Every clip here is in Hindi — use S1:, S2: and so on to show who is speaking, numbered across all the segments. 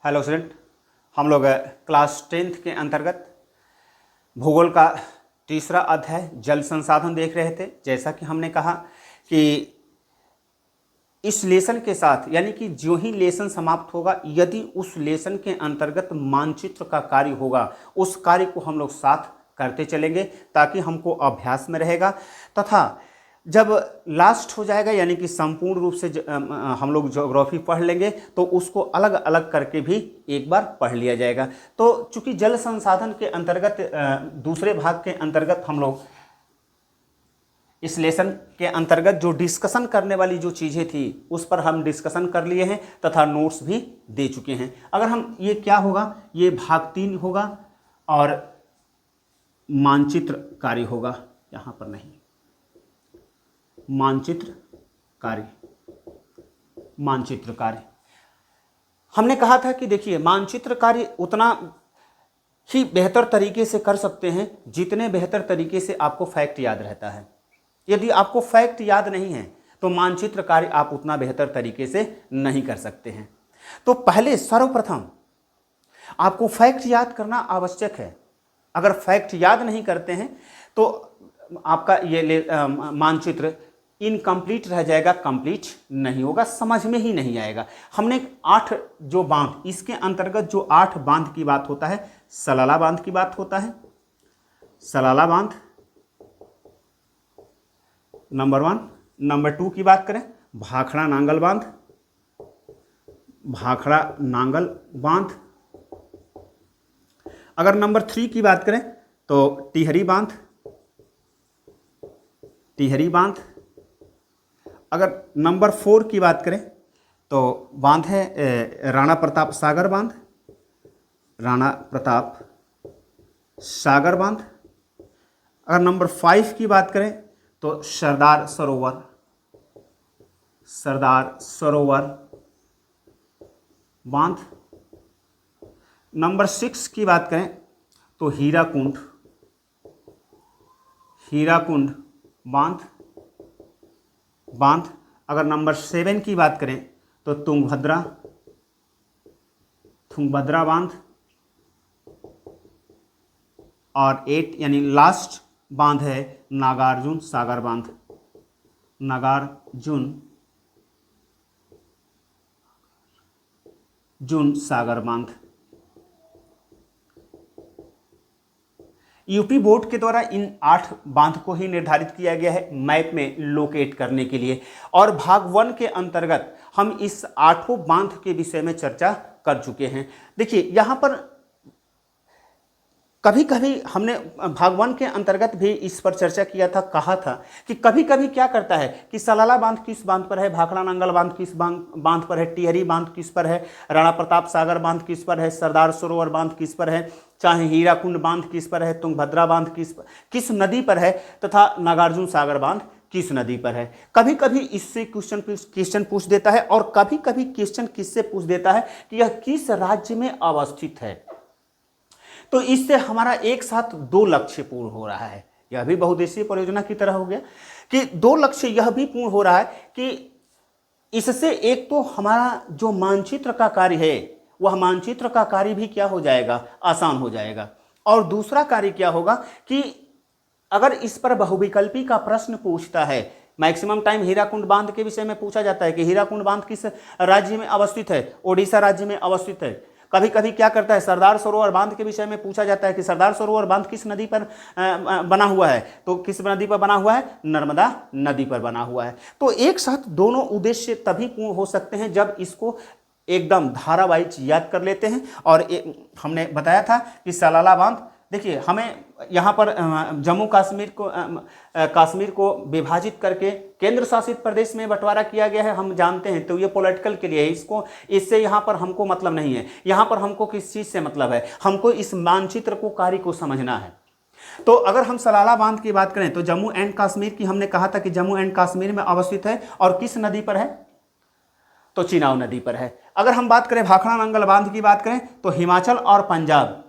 S1: हेलो स्टूडेंट, हम लोग क्लास 10th के अंतर्गत भूगोल का तीसरा अध्याय जल संसाधन देख रहे थे। जैसा कि हमने कहा कि इस लेसन के साथ यानी कि जो ही लेसन समाप्त होगा, यदि उस लेसन के अंतर्गत मानचित्र का कार्य होगा, उस कार्य को हम लोग साथ करते चलेंगे ताकि हमको अभ्यास में रहेगा। तथा जब लास्ट हो जाएगा यानी कि संपूर्ण रूप से हम लोग ज्योग्राफी पढ़ लेंगे तो उसको अलग अलग करके भी एक बार पढ़ लिया जाएगा। तो चूंकि जल संसाधन के अंतर्गत दूसरे भाग के अंतर्गत हम लोग इस लेसन के अंतर्गत जो डिस्कशन करने वाली जो चीज़ें थी उस पर हम डिस्कशन कर लिए हैं तथा नोट्स भी दे चुके हैं। अगर हम ये क्या होगा, ये भाग 3 होगा और मानचित्र कार्य होगा, यहाँ पर नहीं, मानचित्र कार्य। हमने कहा था कि देखिए मानचित्र कार्य उतना ही बेहतर तरीके से कर सकते हैं जितने बेहतर तरीके से आपको फैक्ट याद रहता है। यदि आपको फैक्ट याद नहीं है तो मानचित्र कार्य आप उतना बेहतर तरीके से नहीं कर सकते हैं। तो पहले सर्वप्रथम आपको फैक्ट याद करना आवश्यक है। अगर फैक्ट याद नहीं करते हैं तो आपका ये मानचित्र इनकम्प्लीट रह जाएगा, कंप्लीट नहीं होगा, समझ में ही नहीं आएगा। हमने 8 जो बांध, इसके अंतर्गत जो 8 बांध की बात होता है, सलाला बांध की बात होता है। सलाला बांध नंबर 1। नंबर 2 की बात करें, भाखड़ा नांगल बांध, भाखड़ा नांगल बांध। अगर नंबर 3 की बात करें तो टिहरी बांध, टिहरी बांध। अगर नंबर 4 की बात करें तो बांध है राणा प्रताप सागर बांध, राणा प्रताप सागर बांध। अगर नंबर 5 की बात करें तो सरदार सरोवर, सरदार सरोवर बांध। नंबर 6 की बात करें तो हीराकुंड, हीराकुंड बांध, बांध। अगर नंबर 7 की बात करें तो तुंगभद्रा, तुंगभद्रा बांध। और 8 यानी लास्ट बांध है नागार्जुन सागर बांध, नागार्जुन सागर बांध। यूपी बोर्ड के द्वारा इन 8 बांध को ही निर्धारित किया गया है मैप में लोकेट करने के लिए। और भाग 1 के अंतर्गत हम इस 8 बांध के विषय में चर्चा कर चुके हैं। देखिए यहाँ पर कभी कभी हमने भाग 1 के अंतर्गत भी इस पर चर्चा किया था, कहा था कि कभी कभी क्या करता है कि सलाला बांध किस बांध पर है, भाखड़ा नांगल बांध किस बांध पर है, टिहरी बांध किस पर है, राणा प्रताप सागर बांध किस पर है, सरदार सरोवर बांध किस पर है, चाहे हीराकुंड बांध किस पर है, तुंगभद्रा बांध किस नदी पर है, तथा नागार्जुन सागर बांध किस नदी पर है। कभी कभी इससे क्वेश्चन पूछ देता है और कभी कभी क्वेश्चन किससे पूछ देता है कि यह किस राज्य में अवस्थित है। तो इससे हमारा एक साथ 2 लक्ष्य पूर्ण हो रहा है। यह भी बहुउद्देशीय परियोजना की तरह हो गया कि 2 लक्ष्य यह भी पूर्ण हो रहा है कि इससे एक तो हमारा जो मानचित्र का कार्य है वह मानचित्र का कार्य भी क्या हो जाएगा, आसान हो जाएगा। और दूसरा कार्य क्या होगा कि अगर इस पर बहुविकल्पी का प्रश्न पूछता है, मैक्सिमम टाइम हीराकुंड बांध के विषय में पूछा जाता है कि हीराकुंड बांध किस राज्य में अवस्थित है, ओडिशा राज्य में अवस्थित है। कभी कभी क्या करता है, सरदार सरोवर बांध के विषय में पूछा जाता है कि सरदार सरोवर बांध किस नदी पर बना हुआ है, तो किस नदी पर बना हुआ है, नर्मदा नदी पर बना हुआ है। तो एक साथ दोनों उद्देश्य तभी पूर्ण हो सकते हैं जब इसको एकदम धारावाहिक याद कर लेते हैं। और हमने बताया था कि सलाला बांध, देखिए हमें यहाँ पर जम्मू कश्मीर को विभाजित करके केंद्र शासित प्रदेश में बंटवारा किया गया है, हम जानते हैं। तो ये पॉलिटिकल के लिए है, इससे यहाँ पर हमको मतलब नहीं है। यहाँ पर हमको किस चीज़ से मतलब है, हमको इस मानचित्र को कार्य को समझना है। तो अगर हम सलाला बांध की बात करें तो जम्मू एंड कश्मीर की, हमने कहा था कि जम्मू एंड कश्मीर में अवस्थित है और किस नदी पर है, तो चिनाब नदी पर है। अगर हम बात करें भाखड़ा नांगल बांध की बात करें तो हिमाचल और पंजाब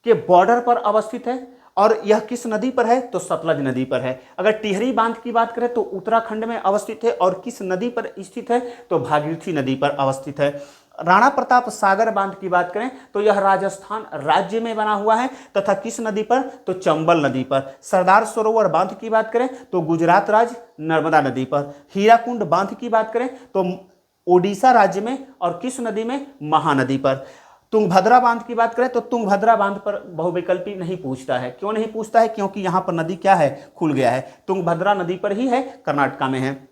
S1: के बॉर्डर पर अवस्थित है और यह किस नदी पर है, तो सतलज नदी पर है। अगर टिहरी बांध की बात करें तो उत्तराखंड में अवस्थित है और किस नदी पर स्थित है, तो भागीरथी नदी पर अवस्थित है। राणा प्रताप सागर बांध की बात करें तो यह राजस्थान राज्य में बना हुआ है तथा किस नदी पर, तो चंबल नदी पर। सरदार सरोवर बांध की बात करें तो गुजरात राज्य नर्मदा नदी पर। हीराकुंड बांध की बात करें तो ओडिशा राज्य में और किस नदी में, महानदी पर। तुंगभद्रा बांध की बात करें तो तुंगभद्रा बांध पर बहुविकल्पी नहीं पूछता है। क्यों नहीं पूछता है? क्योंकि यहां पर नदी क्या है, खुल गया है, तुंगभद्रा नदी पर ही है, कर्नाटका में है।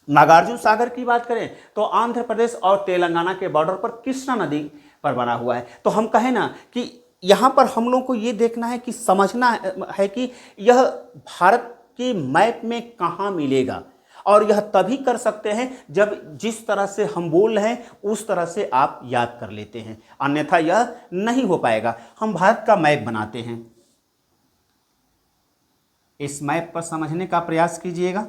S1: नागार्जुन सागर की बात करें तो आंध्र प्रदेश और तेलंगाना के बॉर्डर पर कृष्णा नदी पर बना हुआ है। तो हम कहें ना कि यहां पर हम लोग को यह देखना है कि समझना है कि यह भारत के मैप में कहां मिलेगा, और यह तभी कर सकते हैं जब जिस तरह से हम बोल रहे हैं उस तरह से आप याद कर लेते हैं, अन्यथा यह नहीं हो पाएगा। हम भारत का मैप बनाते हैं, इस मैप पर समझने का प्रयास कीजिएगा।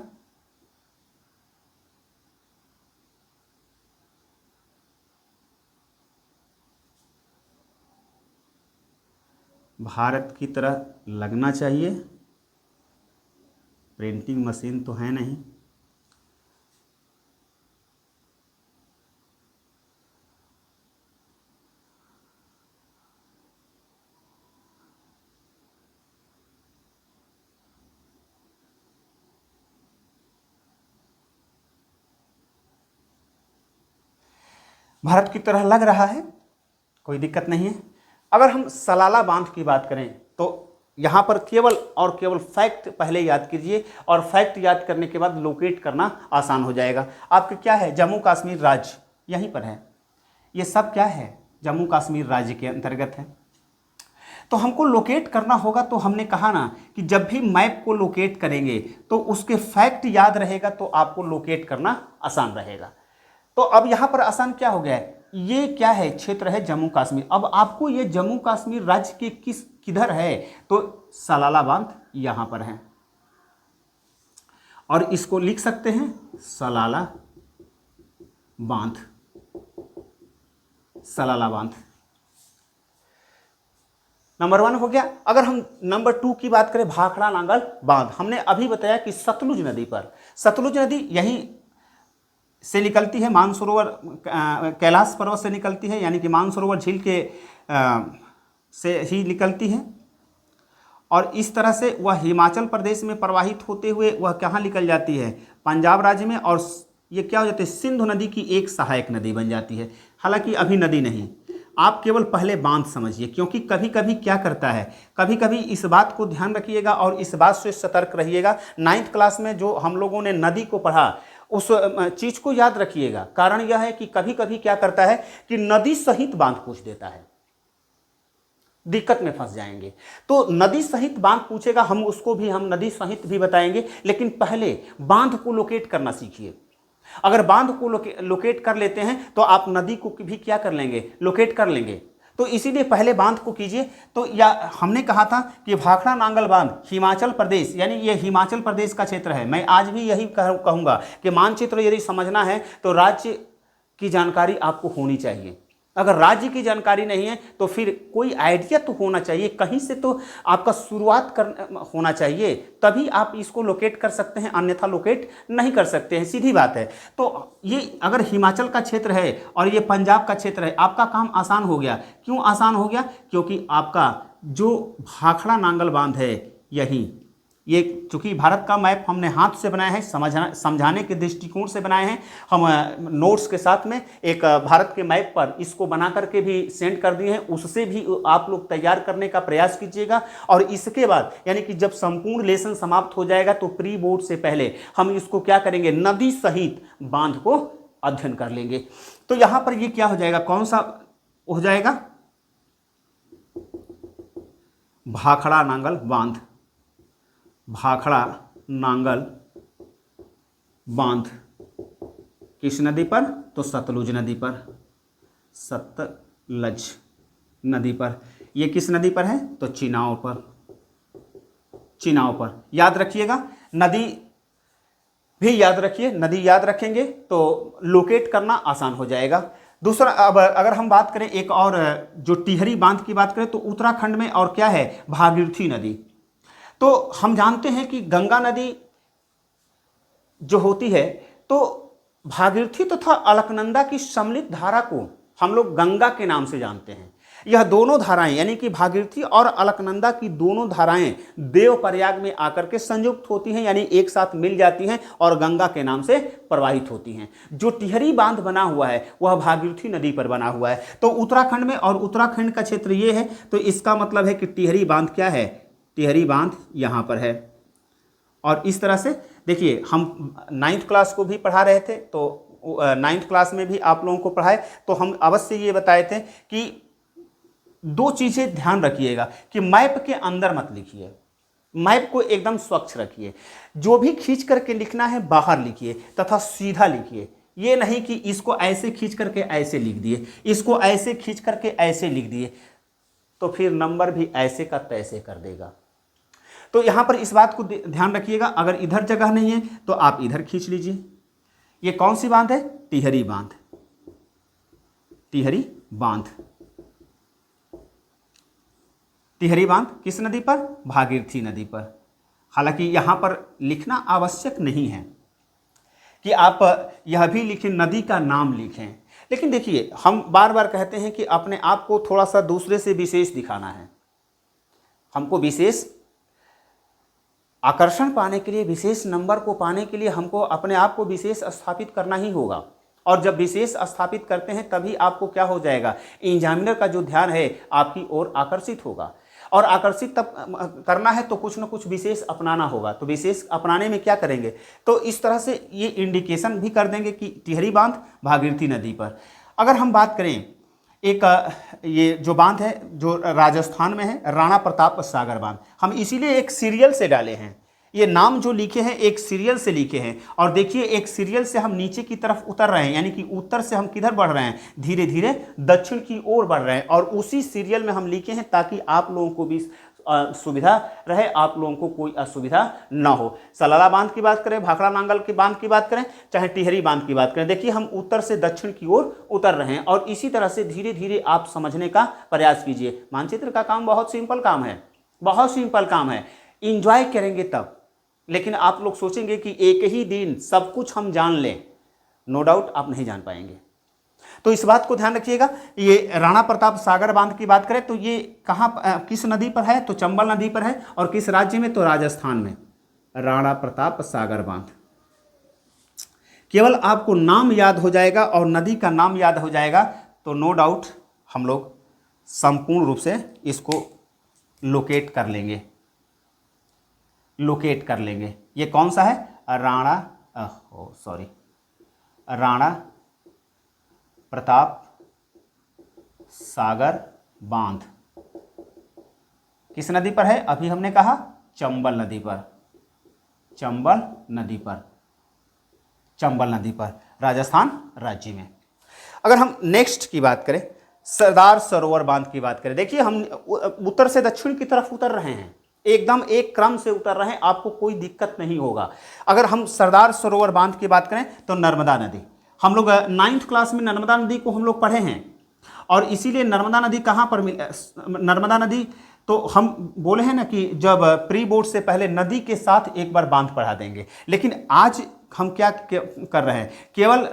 S1: भारत की तरह लगना चाहिए, प्रिंटिंग मशीन तो है नहीं। भारत की तरह लग रहा है, कोई दिक्कत नहीं है। अगर हम सलाला बांध की बात करें तो यहाँ पर केवल और केवल फैक्ट पहले याद कीजिए, और फैक्ट याद करने के बाद लोकेट करना आसान हो जाएगा। आपके क्या है, जम्मू कश्मीर राज्य यहीं पर है, ये सब क्या है, जम्मू कश्मीर राज्य के अंतर्गत है। तो हमको लोकेट करना होगा, तो हमने कहा ना कि जब भी मैप को लोकेट करेंगे तो उसके फैक्ट याद रहेगा तो आपको लोकेट करना आसान रहेगा। तो अब यहाँ पर आसान क्या हो गया है, ये क्या है, क्षेत्र है जम्मू कश्मीर। अब आपको ये जम्मू कश्मीर राज्य के किधर है, तो सलाला बांध यहाँ पर है, और इसको लिख सकते हैं सलाला बांध, सलाला बांध। नंबर 1 हो गया। अगर हम नंबर 2 की बात करें, भाखड़ा नांगल बांध, हमने अभी बताया कि सतलुज नदी पर, सतलुज नदी यहीं से निकलती है, मानसरोवर कैलाश पर्वत से निकलती है, यानी कि मानसरोवर झील के से ही निकलती है, और इस तरह से वह हिमाचल प्रदेश में प्रवाहित होते हुए वह कहाँ निकल जाती है, पंजाब राज्य में, और ये क्या हो जाती है, सिंधु नदी की एक सहायक नदी बन जाती है। हालांकि अभी नदी नहीं, आप केवल पहले बांध समझिए, क्योंकि कभी कभी क्या करता है, कभी कभी इस बात को ध्यान रखिएगा और इस बात से सतर्क रहिएगा। 9th क्लास में जो हम लोगों ने नदी को पढ़ा उस चीज को याद रखिएगा। कारण यह है कि कभी कभी क्या करता है कि नदी सहित बांध पूछ देता है, दिक्कत में फंस जाएंगे। तो नदी सहित बांध पूछेगा, हम उसको भी हम नदी सहित भी बताएंगे, लेकिन पहले बांध को लोकेट करना सीखिए। अगर बांध को लोकेट कर लेते हैं तो आप नदी को भी क्या कर लेंगे, लोकेट कर लेंगे। तो इसीलिए पहले बांध को कीजिए। तो या हमने कहा था कि भाखड़ा नांगल बांध हिमाचल प्रदेश, यानी ये हिमाचल प्रदेश का क्षेत्र है। मैं आज भी यही कहूँगा कि मानचित्र यदि समझना है तो राज्य की जानकारी आपको होनी चाहिए। अगर राज्य की जानकारी नहीं है तो फिर कोई आइडिया तो होना चाहिए, कहीं से तो आपका शुरुआत कर होना चाहिए, तभी आप इसको लोकेट कर सकते हैं, अन्यथा लोकेट नहीं कर सकते हैं, सीधी बात है। तो ये अगर हिमाचल का क्षेत्र है और ये पंजाब का क्षेत्र है, आपका काम आसान हो गया। क्यों आसान हो गया? क्योंकि आपका जो भाखड़ा नांगल बांध है यही, ये चूंकि भारत का मैप हमने हाथ से बनाया है, समझाने के दृष्टिकोण से बनाए हैं, हम नोट्स के साथ में एक भारत के मैप पर इसको बना करके भी सेंड कर दिए हैं, उससे भी आप लोग तैयार करने का प्रयास कीजिएगा। और इसके बाद यानी कि जब संपूर्ण लेसन समाप्त हो जाएगा तो प्री बोर्ड से पहले हम इसको क्या करेंगे, नदी सहित बांध को अध्ययन कर लेंगे। तो यहां पर ये क्या हो जाएगा, कौन सा हो जाएगा, भाखड़ा नांगल बांध, भाखड़ा नांगल बांध किस नदी पर, तो सतलुज नदी पर, सतलज नदी पर। ये किस नदी पर है, तो चिनाव पर, चिनाव पर। याद रखिएगा, नदी भी याद रखिए, नदी याद रखेंगे तो लोकेट करना आसान हो जाएगा। दूसरा, अब अगर हम बात करें एक और जो टिहरी बांध की बात करें तो उत्तराखंड में और क्या है, भागीरथी नदी। तो हम जानते हैं कि गंगा नदी जो होती है तो भागीरथी तथा अलकनंदा की सम्मिलित धारा को हम लोग गंगा के नाम से जानते हैं। यह दोनों धाराएं यानी कि भागीरथी और अलकनंदा की दोनों धाराएं देवप्रयाग में आकर के संयुक्त होती हैं, यानी एक साथ मिल जाती हैं और गंगा के नाम से प्रवाहित होती हैं। जो टिहरी बांध बना हुआ है वह भागीरथी नदी पर बना हुआ है। तो उत्तराखंड में, और उत्तराखंड का क्षेत्र ये है, तो इसका मतलब है कि टिहरी बांध क्या है, टिहरी बांध यहाँ पर है। और इस तरह से देखिए, हम 9th क्लास को भी पढ़ा रहे थे, तो 9th क्लास में भी आप लोगों को पढ़ाए तो हम अवश्य ये बताए थे कि दो चीजें ध्यान रखिएगा कि मैप के अंदर मत लिखिए, मैप को एकदम स्वच्छ रखिए। जो भी खींच करके लिखना है बाहर लिखिए तथा सीधा लिखिए। ये नहीं कि इसको ऐसे खींच करके ऐसे लिख दिए, इसको ऐसे खींच करके ऐसे लिख दिए, तो फिर नंबर भी ऐसे का तैसे कर देगा। तो यहां पर इस बात को ध्यान रखिएगा, अगर इधर जगह नहीं है तो आप इधर खींच लीजिए। ये कौन सी बांध है, टिहरी बांध, टिहरी बांध। टिहरी बांध किस नदी पर, भागीरथी नदी पर। हालांकि यहां पर लिखना आवश्यक नहीं है कि आप यह भी लिखें, नदी का नाम लिखें, लेकिन देखिए हम बार बार कहते हैं कि अपने आप को थोड़ा सा दूसरे से विशेष दिखाना है। हमको विशेष आकर्षण पाने के लिए, विशेष नंबर को पाने के लिए हमको अपने आप को विशेष स्थापित करना ही होगा। और जब विशेष स्थापित करते हैं तभी आपको क्या हो जाएगा, एग्जामिनर का जो ध्यान है आपकी ओर आकर्षित होगा। और आकर्षित तब करना है तो कुछ न कुछ विशेष अपनाना होगा। तो विशेष अपनाने में क्या करेंगे, तो इस तरह से ये इंडिकेशन भी कर देंगे कि टिहरी बांध भागीरथी नदी पर। अगर हम बात करें एक ये जो बांध है जो राजस्थान में है, राणा प्रताप सागर बांध, हम इसीलिए एक सीरियल से डाले हैं। ये नाम जो लिखे हैं एक सीरियल से लिखे हैं। और देखिए एक सीरियल से हम नीचे की तरफ उतर रहे हैं, यानी कि उत्तर से हम किधर बढ़ रहे हैं, धीरे धीरे दक्षिण की ओर बढ़ रहे हैं। और उसी सीरियल में हम लिखे हैं ताकि आप लोगों को भी सुविधा रहे, आप लोगों को कोई असुविधा ना हो। सलाला बांध की बात करें, भाखड़ा नांगल की बांध की बात करें, चाहे टिहरी बांध की बात करें, देखिए हम उत्तर से दक्षिण की ओर उतर रहे हैं। और इसी तरह से धीरे धीरे आप समझने का प्रयास कीजिए। मानचित्र का काम बहुत सिंपल काम है, बहुत सिंपल काम है, इंजॉय करेंगे तब। लेकिन आप लोग सोचेंगे कि एक ही दिन सब कुछ हम जान लें, नो डाउट आप नहीं जान पाएंगे। तो इस बात को ध्यान रखिएगा। ये राणा प्रताप सागर बांध की बात करें तो ये कहाँ, किस नदी पर है, तो चंबल नदी पर है। और किस राज्य में, तो राजस्थान में, राणा प्रताप सागर बांध। केवल आपको नाम याद हो जाएगा और नदी का नाम याद हो जाएगा तो नो डाउट हम लोग संपूर्ण रूप से इसको लोकेट कर लेंगे, लोकेट कर लेंगे। ये कौन सा है, राणा प्रताप सागर बांध किस नदी पर है, अभी हमने कहा चंबल नदी पर, चंबल नदी पर, चंबल नदी पर, राजस्थान राज्य में। अगर हम नेक्स्ट की बात करें, सरदार सरोवर बांध की बात करें, देखिए हम उत्तर से दक्षिण की तरफ उतर रहे हैं, एकदम एक क्रम से उतर रहे हैं, आपको कोई दिक्कत नहीं होगा। अगर हम सरदार सरोवर बांध की बात करें तो नर्मदा नदी, हम लोग 9th क्लास में नर्मदा नदी को हम लोग पढ़े हैं। और इसीलिए नर्मदा नदी कहाँ पर नर्मदा नदी, तो हम बोले हैं ना कि जब प्री बोर्ड से पहले नदी के साथ एक बार बांध पढ़ा देंगे। लेकिन आज हम क्या कर रहे हैं, केवल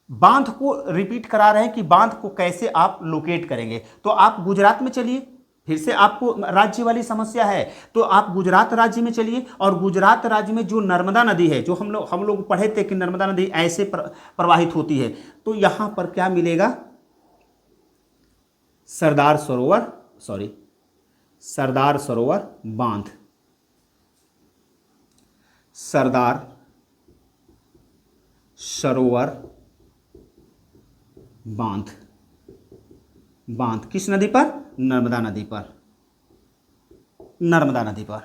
S1: बांध को रिपीट करा रहे हैं कि बांध को कैसे आप लोकेट करेंगे। तो आप गुजरात में चलिए, फिर से आपको राज्य वाली समस्या है तो आप गुजरात राज्य में चलिए। और गुजरात राज्य में जो नर्मदा नदी है, जो हम लोग पढ़े थे कि नर्मदा नदी ऐसे प्रवाहित होती है, तो यहां पर क्या मिलेगा, सरदार सरोवर बांध, सरदार सरोवर बांध, बांध किस नदी पर, नर्मदा नदी पर, नर्मदा नदी पर।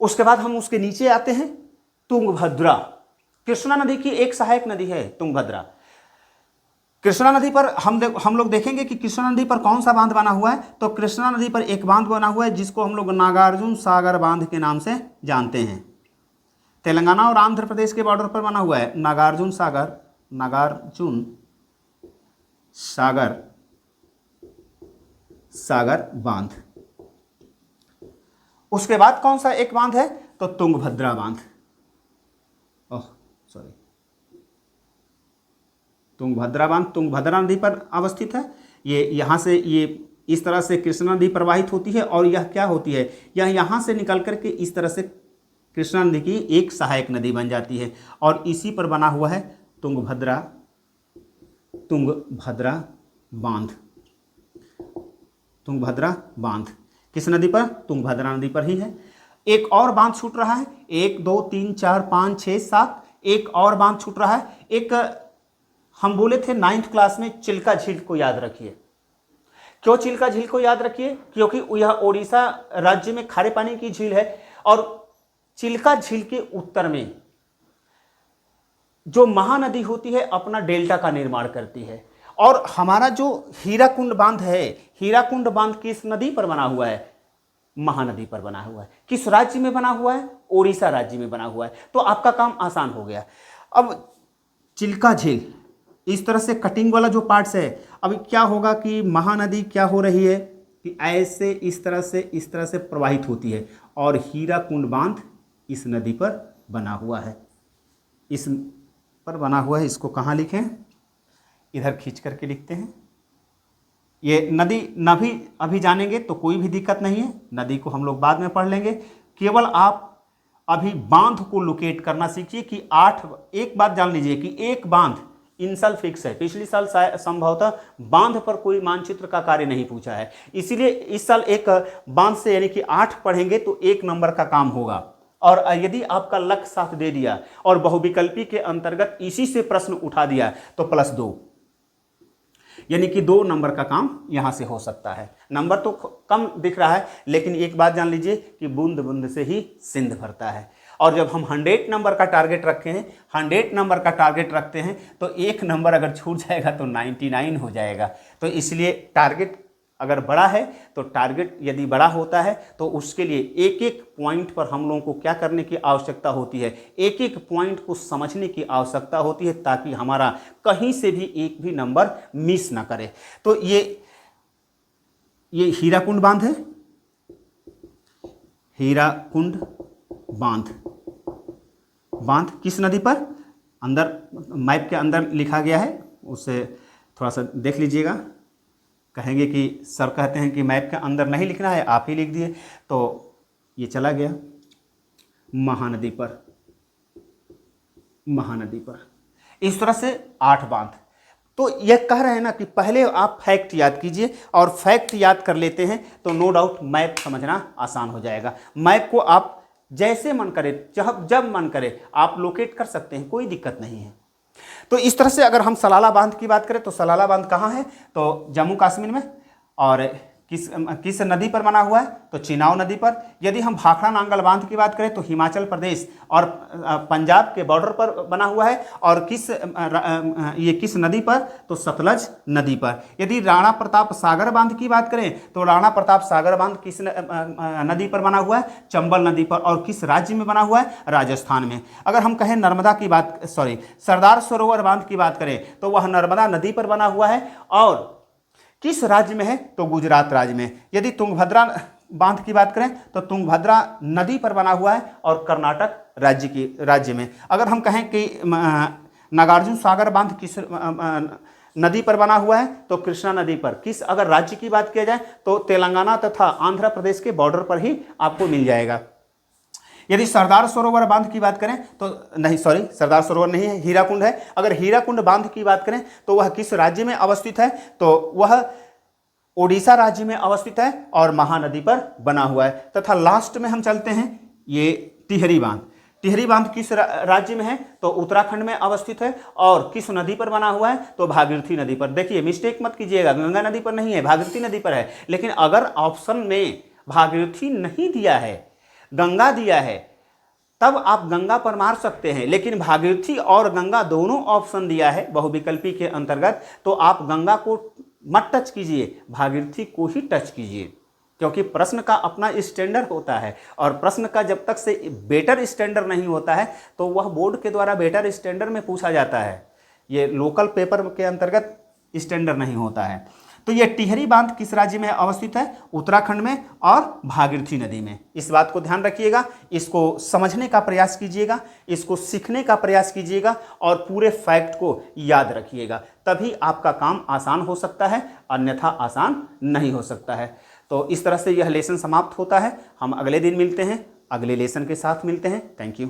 S1: उसके बाद हम उसके नीचे आते हैं, तुंगभद्रा, कृष्णा नदी की एक सहायक नदी है तुंगभद्रा। कृष्णा नदी पर हम लोग देखेंगे कि कृष्णा नदी पर कौन सा बांध बना हुआ है, तो कृष्णा नदी पर एक बांध बना हुआ है जिसको हम लोग नागार्जुन सागर बांध के नाम से जानते हैं। तेलंगाना और आंध्र प्रदेश के बॉर्डर पर बना हुआ है नागार्जुन सागर बांध। उसके बाद कौन सा एक बांध है, तो तुंगभद्रा बांध, तुंगभद्रा बांध तुंगभद्रा नदी पर अवस्थित है। ये यहाँ से ये इस तरह से कृष्णा नदी प्रवाहित होती है और यह क्या होती है, यह यहाँ से निकल करके इस तरह से कृष्णा नदी की एक सहायक नदी बन जाती है और इसी पर बना हुआ है तुंगभद्रा बांध। तुंगभद्रा बांध किस नदी पर, तुंगभद्रा नदी पर ही है। एक और बांध छूट रहा है, 1 2 3 4 5 6 7, एक और बांध छूट रहा है। एक हम बोले थे 9th क्लास में, चिल्का झील को याद रखिए। क्यों चिल्का झील को याद रखिए, क्योंकि यह ओडिशा राज्य में खारे पानी की झील है और चिल्का झील के उत्तर में जो महानदी होती है अपना डेल्टा का निर्माण करती है। और हमारा जो हीराकुंड बांध है, हीराकुंड बांध किस नदी पर बना हुआ है, महानदी पर बना हुआ है। किस राज्य में बना हुआ है, ओडिशा राज्य में बना हुआ है। तो आपका काम आसान हो गया। अब चिल्का झील इस तरह से कटिंग वाला जो पार्ट्स है, अभी क्या होगा कि महानदी क्या हो रही है कि ऐसे इस तरह से प्रवाहित होती है और हीराकुंड बांध इस नदी पर बना हुआ है, इस पर बना हुआ है। इसको कहाँ लिखें, इधर खींच करके लिखते हैं। ये नदी न भी अभी जानेंगे तो कोई भी दिक्कत नहीं है, नदी को हम लोग बाद में पढ़ लेंगे। केवल आप अभी बांध को लोकेट करना सीखिए कि एक बात जान लीजिए कि एक बांध इन साल फिक्स है। पिछले साल संभवतः बांध पर कोई मानचित्र का कार्य नहीं पूछा है, इसीलिए इस साल एक बांध से यानी कि 8 पढ़ेंगे तो 1 नंबर का काम होगा। और यदि आपका लक साथ दे दिया और बहुविकल्पी के अंतर्गत इसी से प्रश्न उठा दिया तो +2, यानी कि 2 नंबर का काम यहां से हो सकता है। नंबर तो कम दिख रहा है, लेकिन एक बात जान लीजिए कि बूंद बूंद से ही सिंध भरता है। और जब हम 100 नंबर का टारगेट रखे हैं, 100 नंबर का टारगेट रखते हैं तो 1 नंबर अगर छूट जाएगा तो 99 हो जाएगा। तो इसलिए टारगेट अगर बड़ा है तो टारगेट यदि बड़ा होता है तो उसके लिए एक एक पॉइंट पर हम लोगों को क्या करने की आवश्यकता होती है, एक एक पॉइंट को समझने की आवश्यकता होती है, ताकि हमारा कहीं से भी एक भी नंबर मिस ना करे। तो ये हीराकुंड बांध है, हीराकुंड बांध किस नदी पर, अंदर मैप के अंदर लिखा गया है, उससे थोड़ा सा देख लीजिएगा। कहेंगे कि सर कहते हैं कि मैप के अंदर नहीं लिखना है, आप ही लिख दिए, तो ये चला गया महानदी पर। इस तरह से 8 बांध। तो ये कह रहे हैं ना कि पहले आप फैक्ट याद कीजिए, और फैक्ट याद कर लेते हैं तो नो डाउट मैप समझना आसान हो जाएगा। मैप को आप जैसे मन करे, जब मन करे आप लोकेट कर सकते हैं, कोई दिक्कत नहीं है। तो इस तरह से अगर हम सलाला बांध की बात करें तो सलाला बांध कहाँ है, तो जम्मू कश्मीर में। और किस नदी पर बना हुआ है, तो चिनाव नदी पर। यदि हम भाखड़ा नांगल बांध की बात करें तो हिमाचल प्रदेश और पंजाब के बॉर्डर पर बना हुआ है। और किस नदी पर, तो सतलज नदी पर। यदि राणा प्रताप सागर बांध की बात करें तो राणा प्रताप सागर बांध किस नदी पर बना हुआ है, चंबल नदी पर। और किस राज्य में बना हुआ है, राजस्थान में। अगर हम कहें सरदार सरोवर बांध की बात करें तो वह नर्मदा नदी पर बना हुआ है। और किस राज्य में है, तो गुजरात राज्य में। यदि तुंगभद्रा बांध की बात करें तो तुंगभद्रा नदी पर बना हुआ है और कर्नाटक राज्य में। अगर हम कहें कि नागार्जुन सागर बांध किस नदी पर बना हुआ है, तो कृष्णा नदी पर। किस अगर राज्य की बात किया जाए तो तेलंगाना तथा आंध्र प्रदेश के बॉर्डर पर ही आपको मिल जाएगा। यदि सरदार सरोवर बांध की बात करें तो सरदार सरोवर नहीं है, हीराकुंड है। अगर हीराकुंड बांध की बात करें तो वह किस राज्य में अवस्थित है, तो वह ओडिशा राज्य में अवस्थित है और महानदी पर बना हुआ है। तथा लास्ट में हम चलते हैं, ये टिहरी बांध। टिहरी बांध किस राज्य में है, तो उत्तराखंड में अवस्थित है। और किस नदी पर बना हुआ है, तो भागीरथी नदी पर। देखिए मिस्टेक मत कीजिएगा, गंगा नदी पर नहीं है, भागीरथी नदी पर है। लेकिन अगर ऑप्शन में भागीरथी नहीं दिया है, गंगा दिया है, तब आप गंगा पर मार सकते हैं। लेकिन भागीरथी और गंगा दोनों ऑप्शन दिया है बहुविकल्पी के अंतर्गत, तो आप गंगा को मत टच कीजिए, भागीरथी को ही टच कीजिए। क्योंकि प्रश्न का अपना स्टैंडर्ड होता है, और प्रश्न का जब तक से बेटर स्टैंडर्ड नहीं होता है तो वह बोर्ड के द्वारा बेटर स्टैंडर्ड में पूछा जाता है। ये लोकल पेपर के अंतर्गत स्टैंडर्ड नहीं होता है। तो यह टिहरी बांध किस राज्य में अवस्थित है? उत्तराखंड में और भागीरथी नदी में। इस बात को ध्यान रखिएगा, इसको समझने का प्रयास कीजिएगा, इसको सीखने का प्रयास कीजिएगा और पूरे फैक्ट को याद रखिएगा, तभी आपका काम आसान हो सकता है, अन्यथा आसान नहीं हो सकता है। तो इस तरह से यह लेसन समाप्त होता है। हम अगले दिन मिलते हैं, अगले लेसन के साथ मिलते हैं। Thank you.